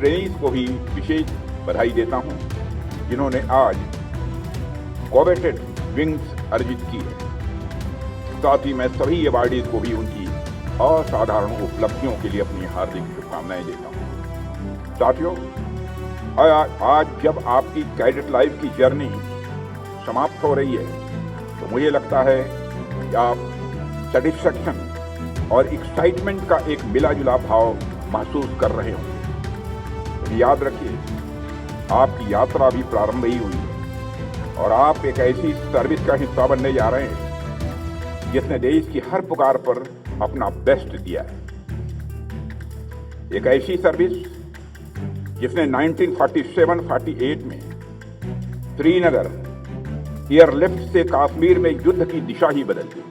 Trainees को भी विशेष बधाई देता हूं, जिन्होंने आज कोवेटेड विंग्स अर्जित की है। साथ ही मैं सभी अवार्डीज को भी उनकी असाधारण उपलब्धियों के लिए अपनी हार्दिक शुभकामनाएं देता हूं। साथियों, आज जब आपकी कैडेट लाइफ की जर्नी समाप्त हो रही है, तो मुझे लगता है कि आप सेटिस्फैक्शन और एक्साइटमेंट का एक मिला जुला भाव महसूस कर रहे होंगे। तो याद रखिए, आपकी यात्रा भी प्रारंभ ही हुई है और आप एक ऐसी सर्विस का हिस्सा बनने जा रहे हैं जिसने देश की हर पुकार पर अपना बेस्ट दिया है। एक ऐसी सर्विस जिसने 1947-48 में श्रीनगर एयरलिफ्ट से कश्मीर में युद्ध की दिशा ही बदल दी,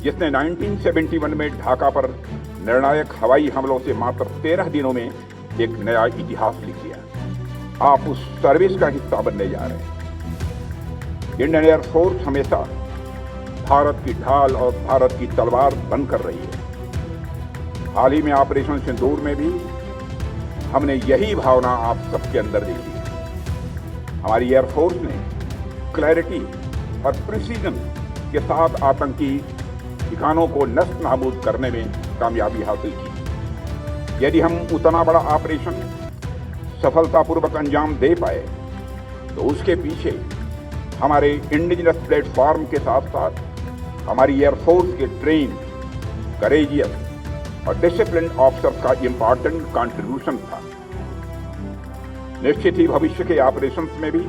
जिसने 1971 में ढाका पर निर्णायक हवाई हमलों से मात्र 13 दिनों में एक नया इतिहास लिख दिया। आप उस सर्विस का हिस्सा बनने जा रहे हैं। इंडियन एयरफोर्स हमेशा भारत की ढाल और भारत की तलवार बनकर रही है। हाल ही में ऑपरेशन सिंदूर में भी हमने यही भावना आप सबके अंदर देखी है। हमारी एयरफोर्स ने क्लैरिटी और प्रिसीजन के साथ आतंकी ठिकानों को नष्ट नाबूद करने में कामयाबी हासिल की। यदि हम उतना बड़ा ऑपरेशन सफलतापूर्वक अंजाम दे पाए, तो उसके पीछे हमारे इंडिजिनस प्लेटफॉर्म के साथ साथ हमारी एयरफोर्स के ट्रेन, करेजियस और डिसिप्लिन ऑफिसर्स का इम्पॉर्टेंट कंट्रीब्यूशन था। निश्चित ही भविष्य के ऑपरेशंस में भी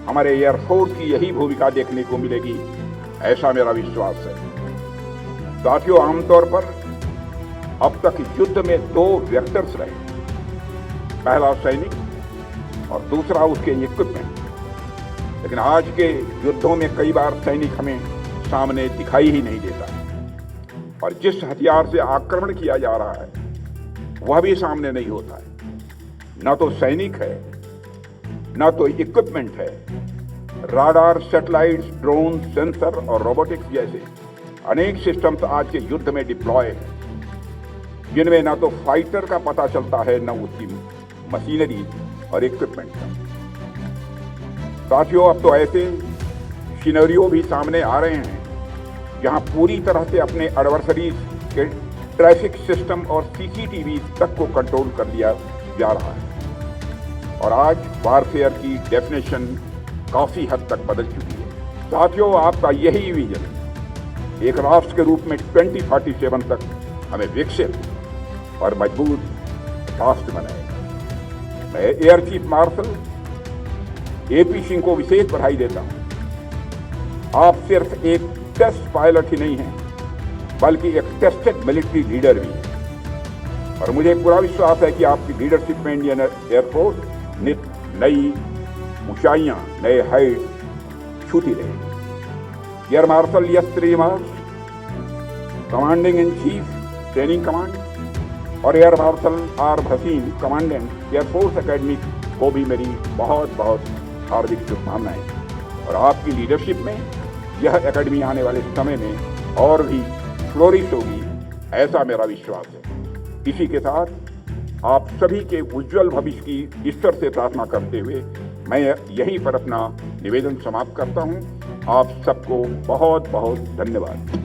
हमारे एयरफोर्स की यही भूमिका देखने को मिलेगी, ऐसा मेरा विश्वास है। साथियों, आमतौर पर अब तक युद्ध में 2 वेक्टर्स रहे, पहला सैनिक और दूसरा उसके इक्विपमेंट। लेकिन आज के युद्धों में कई बार सैनिक हमें सामने दिखाई ही नहीं देता, और जिस हथियार से आक्रमण किया जा रहा है वह भी सामने नहीं होता है। न तो सैनिक है, न तो इक्विपमेंट है। राडार, सैटेलाइट्स, ड्रोन, सेंसर और रोबोटिक्स जैसे अनेक सिस्टम्स आज के युद्ध में डिप्लॉय हैं, जिनमें न तो फाइटर का पता चलता है, न उसकी मशीनरी और इक्विपमेंट का। साथियों, अब तो ऐसे सिनेरियो भी सामने आ रहे हैं जहां पूरी तरह से अपने एडवर्सरीज के ट्रैफिक सिस्टम और सीसीटीवी तक को कंट्रोल कर लिया जा रहा है। और आज वारफेयर की डेफिनेशन काफी हद तक बदल चुकी है। साथियों, आपका यही विजन एक राष्ट्र के रूप में 2047 तक हमें विकसित और मजबूत राष्ट्र बनाएगा। मैं air chief marshal AP Singh को विशेष बधाई देता हूं। आप सिर्फ एक टेस्ट पायलट ही नहीं हैं, बल्कि एक टेस्टेड मिलिट्री लीडर भी हैं। और मुझे पूरा विश्वास है कि आपकी लीडरशिप में इंडियन एयरफोर्स नई ऊंचाइयां, नए हाइट्स छूती रहेगी। Air marshal S Srinivas, commanding in chief training command, और air marshal R Bhasin, commandant air force academy को भी मेरी बहुत बहुत हार्दिक शुभकामनाएं। और आपकी लीडरशिप में यह एकेडमी आने वाले समय में और भी फ्लोरिश होगी, ऐसा मेरा विश्वास है। इसी के साथ आप सभी के उज्जवल भविष्य की ईश्वर से प्रार्थना करते हुए मैं यहीं पर अपना निवेदन समाप्त करता हूं। आप सबको बहुत बहुत धन्यवाद।